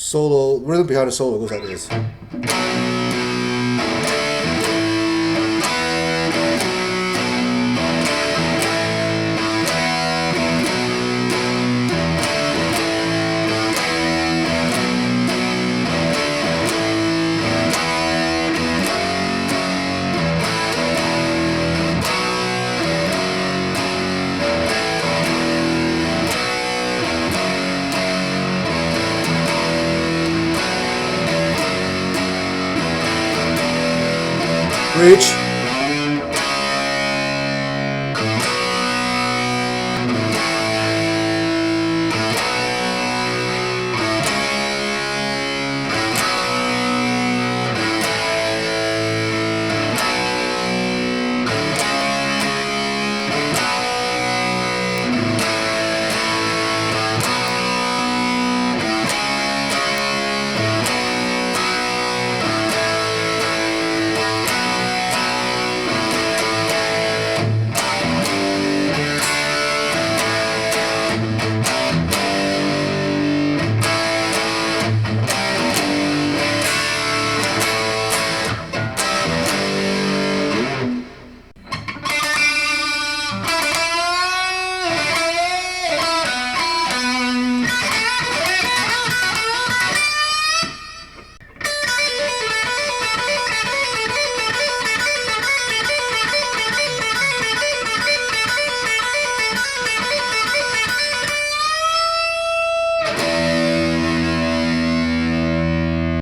solo, rhythm behind the solo goes like this. Bridge.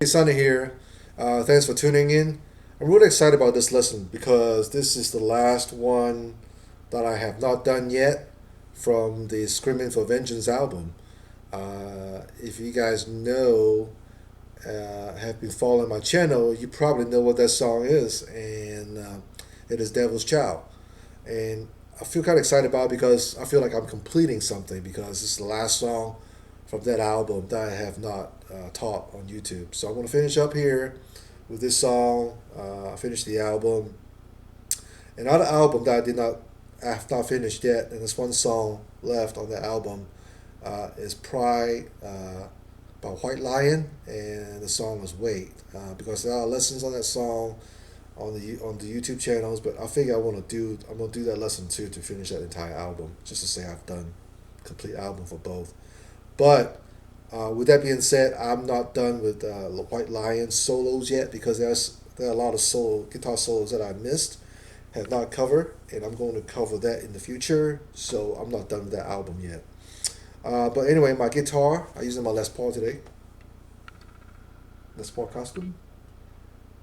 Sunny here. Thanks for tuning in. I'm really excited about this lesson because this is the last one that I have not done yet from the Screaming for Vengeance album. If you guys know, have been following my channel, you probably know what that song is, and it is Devil's Child. And I feel kind of excited about it because I feel like I'm completing something because it's the last song from that album that I have not taught on YouTube. So I'm going to finish up here with this song, finish the album. Another album that I have not finished yet, and there's one song left on the album, is Pride by White Lion, and the song is Wait, because there are lessons on that song on the YouTube channels, but I figure I'm gonna do that lesson too to finish that entire album, just to say I've done complete album for both. But with that being said, I'm not done with White Lion solos yet because there are a lot of guitar solos that I missed, have not covered, and I'm going to cover that in the future. So I'm not done with that album yet. But anyway, my guitar, I'm using my Les Paul today. Les Paul Custom.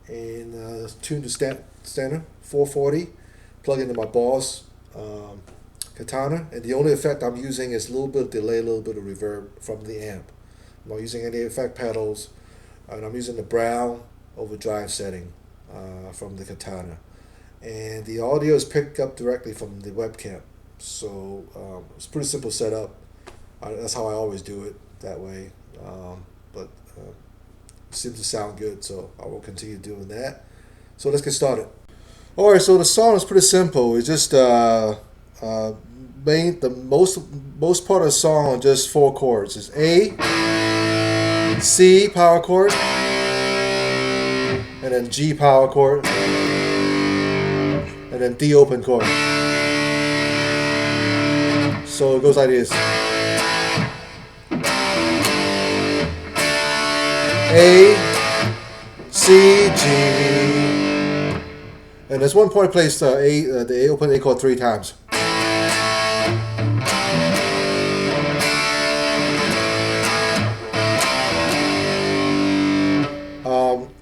And tuned to standard 440. Plug into my Boss Katana. And the only effect I'm using is a little bit of delay, a little bit of reverb from the amp. I'm not using any effect pedals. And I'm using the Brown overdrive setting from the Katana. And the audio is picked up directly from the webcam. So it's a pretty simple setup. That's how I always do it, that way. But it seems to sound good, so I will continue doing that. So let's get started. All right, so the song is pretty simple. It's just the most part of the song on just 4 chords. It's A, C power chord, and then G power chord, and then D open chord. So it goes like this. A, C, G, and there's one point placed the A open A chord 3 times.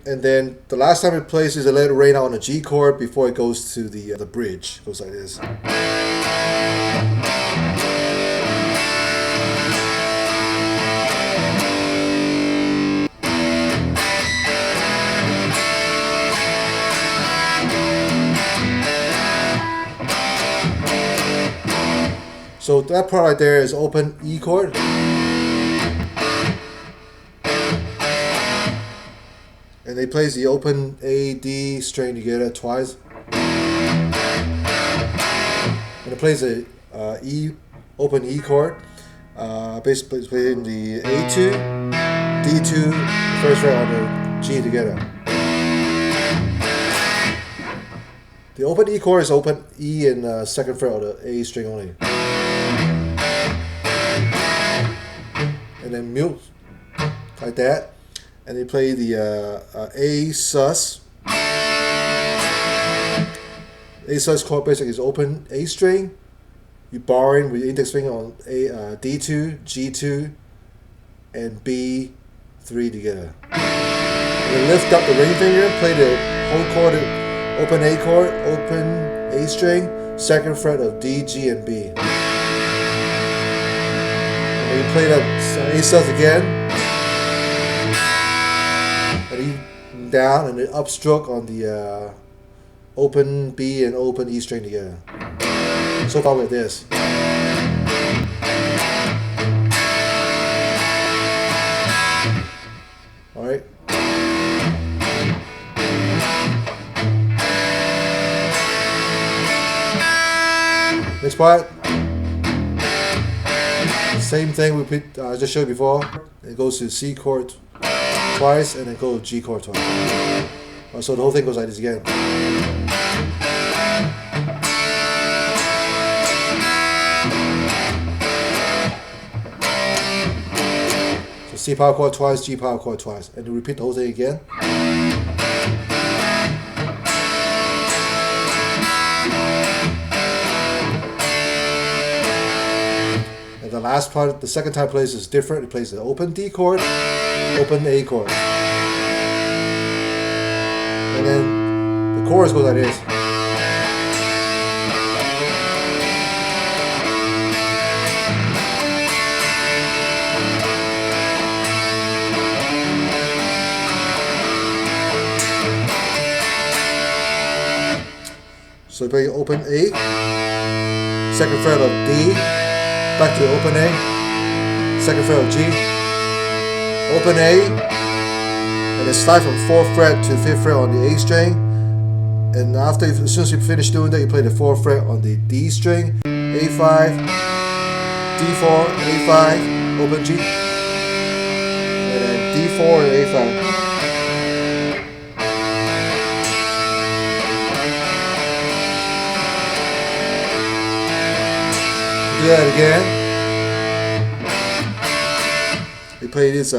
And then the last time it plays is a Let It Rain Out on a G chord before it goes to the bridge. It goes like this. So that part right there is open E chord. And they plays the open A, D string together twice. And it plays a open E chord. Basically playing the A2, D2, first fret on the G together. The open E chord is open E and second fret on the A string only. And then mute like that. And you play the A sus. A sus chord basically is open A string. You're borrowing with your index finger on D2, G2, and B3 together. And then lift up the ring finger, play the whole chord, open A chord, open A string, second fret of D, G, and B. And then you play that A sus again, and E down, and then upstroke on the open B and open E string together. So far with this. Alright. Next part. Same thing we just showed before. It goes to C chord twice and then go to G chord twice. So the whole thing goes like this again. C power chord twice, G power chord twice, and you repeat the whole thing again. And the last part, the second time plays is different. It plays the open D chord, open A chord, and then the chorus goes like this. So you play open A, second fret of D, back to open A, second fret of G, open A, and then slide from 4th fret to 5th fret on the A string. And after, as soon as you finish doing that, you play the 4th fret on the D string, A5, D4, A5, open G, and then D4 and A5. Do that again. You play this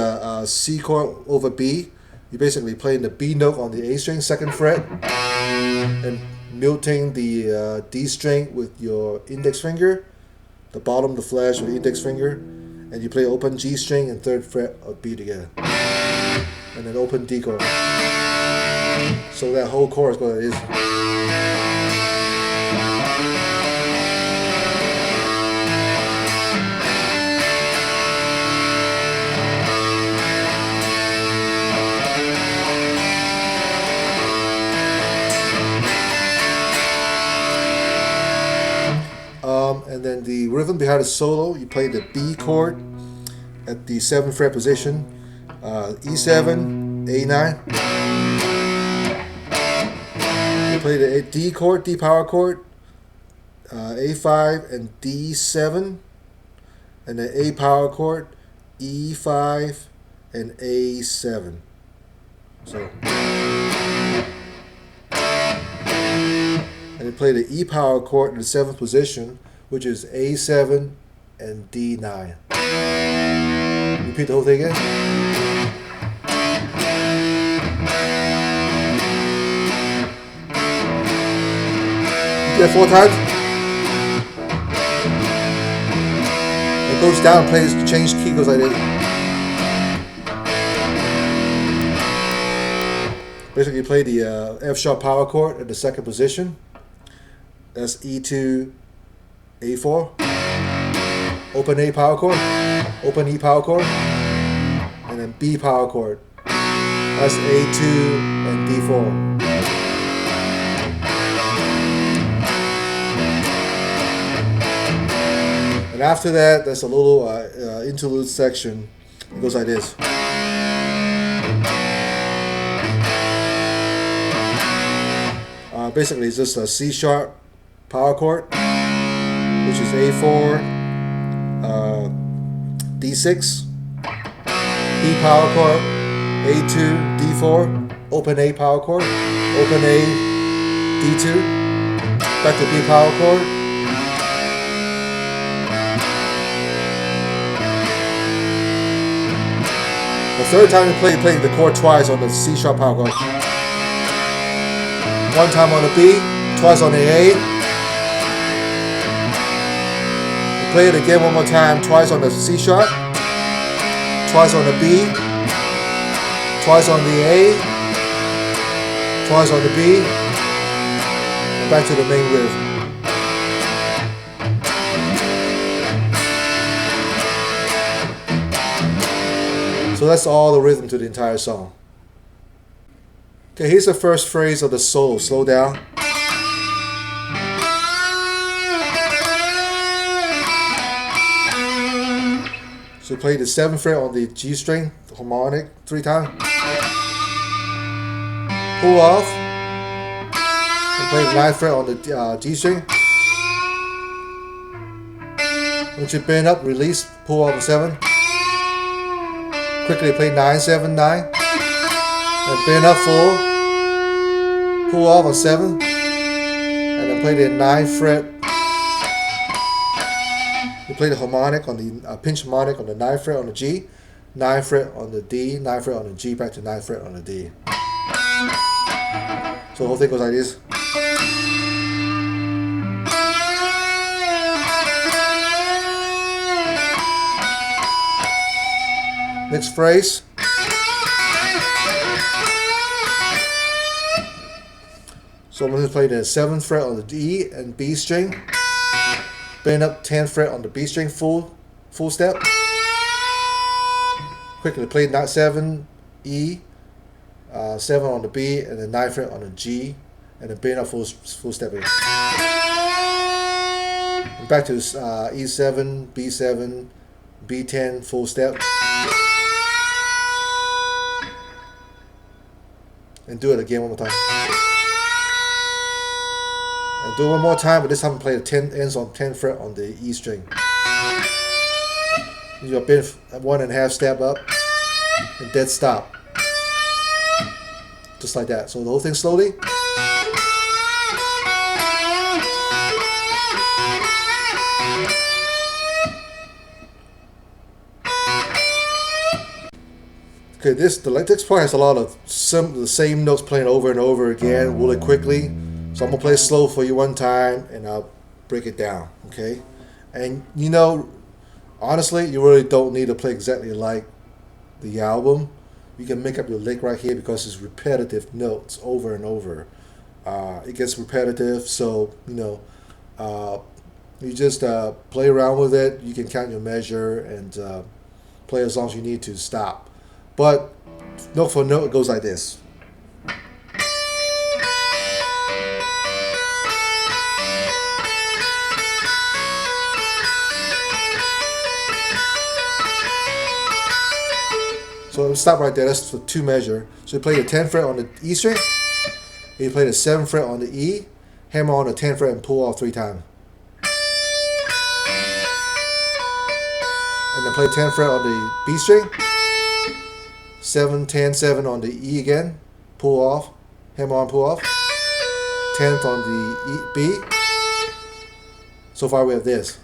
C chord over B. You're basically playing the B note on the A string, second fret, and muting the D string with your index finger, the bottom of the flash with the index finger, and you play open G string and third fret of B together, and then open D chord. So that whole chorus goes like this. And then the rhythm behind the solo, you play the B chord at the 7th fret position, E7, A9. You play the D chord, D power chord, A5 and D7, and then A power chord, E5 and A7. So. And you play the E power chord in the 7th position, which is A7 and D9. Repeat the whole thing again. Do that 4 times. It goes down, plays, change key, goes like this. Basically, you play the F sharp power chord in the 2nd position. That's E2, A4, open A power chord, open E power chord, and then B power chord. That's A2 and D4. And after that, there's a little interlude section. It goes like this. Basically, it's just a C sharp power chord, which is A4, D6, B power chord, A2, D4, open A power chord, open A, D2, back to B power chord, the third time you play the chord twice on the C sharp power chord. One time on the B, twice on the A. You play it again one more time, twice on the C sharp, twice on the B, twice on the A, twice on the B, and back to the main riff. So that's all the rhythm to the entire song. Okay, here's the first phrase of the solo. Slow down. So play the 7th fret on the G string, the harmonic, 3 times. Pull off. And play the 9th fret on the G string. Once you bend up, release, pull off the 7. Quickly play 9, 7, 9. And bend up full. Pull off on 7. And then play the 9th fret. You play the harmonic on the pinch harmonic on the 9th fret on the G, 9th fret on the D, 9th fret on the G, back to 9th fret on the D. So the whole thing goes like this. Next phrase. So I'm going to play the 7th fret on the D and B string. Bend up 10th fret on the B string, full step. Quickly play 7 E, 7 on the B, and then 9th fret on the G, and then bend up full step again. And back to E7, B7, B10, full step. And do it again one more time. And do it one more time, but this time play the 10 ends on 10th fret on the E string. You bend 1.5 step up and dead stop. Just like that. So the whole thing slowly. Okay, the next part has a lot of the same notes playing over and over again really quickly. So I'm going to play it slow for you one time and I'll break it down, okay? And you know, honestly, you really don't need to play exactly like the album. You can make up your lick right here because it's repetitive notes over and over. It gets repetitive, so, you know, you just play around with it. You can count your measure and play as long as you need to stop. But note for note, it goes like this. So stop right there. That's the 2 measure. So you play the 10th fret on the E string. You play the 7th fret on the E. Hammer on the 10th fret and pull off 3 times. And then play 10th fret on the B string. 7, 10, 7 on the E again. Pull off. Hammer on, pull off. 10th on the B. So far we have this.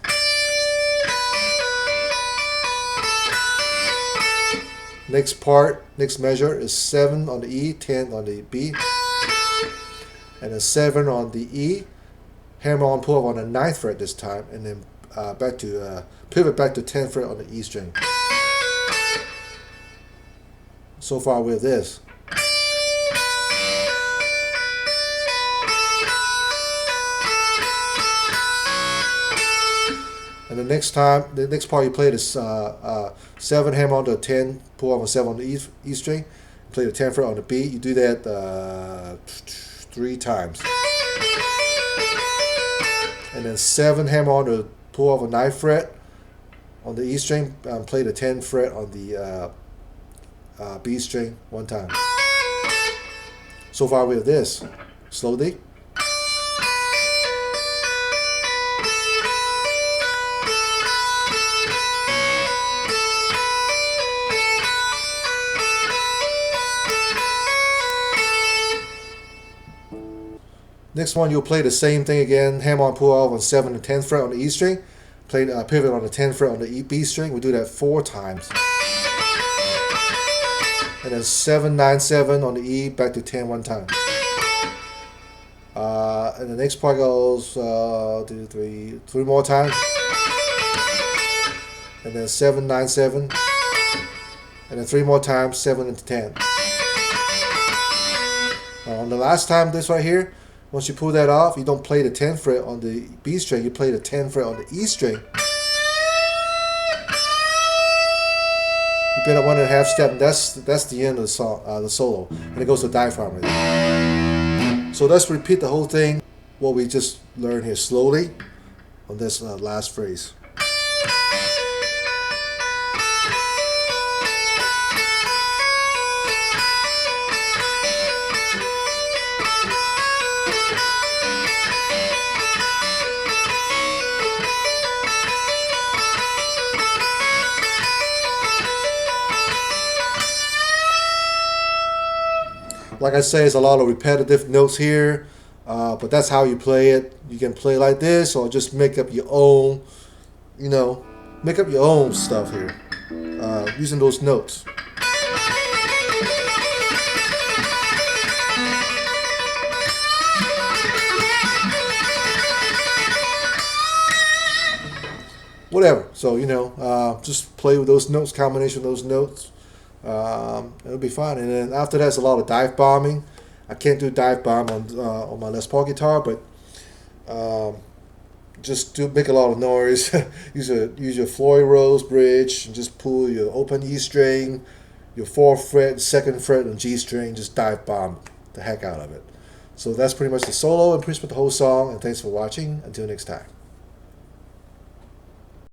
Next measure is 7 on the E, 10 on the B, and then 7 on the E, hammer on, pull up on the 9th fret this time, and then back to pivot back to 10th fret on the E string. So far we have this. And the next part you play this 7 hammer on the 10, pull off on 7 on the E string, play the 10th fret on the B. You do that 3 times. And then 7 hammer on the pull off a 9th fret on the E string, play the 10th fret on the B string 1 time. So far we have this. Slowly. Next one, you'll play the same thing again. Hammer on pull off on 7th and 10th fret on the E string. Play pivot on the 10th fret on the B string. We do that 4 times. And then 7, 9, 7 on the E, back to 10 one time. And the next part goes 2, 3 more times. And then 7, 9, 7. And then 3 more times, 7 into 10. On the last time, this right here, once you pull that off, you don't play the 10th fret on the B string, you play the 10th fret on the E string. You bend up 1.5 step, and that's the end of the song, the solo, and it goes to diaphragm right there. So let's repeat the whole thing, what we just learned here slowly on this last phrase. Like I say, there's a lot of repetitive notes here, but that's how you play it. You can play like this, or just make up your own, make up your own stuff here, using those notes. Whatever. So, just play with those notes, combination of those notes. It'll be fine. And then after that, it's a lot of dive bombing. I can't do dive bomb on my Les Paul guitar, but just to make a lot of noise. use your Floyd Rose bridge and just pull your open E string, your 4th fret, 2nd fret, and G string. Just dive bomb the heck out of it. So that's pretty much the solo and pretty much the whole song. And thanks for watching. Until next time.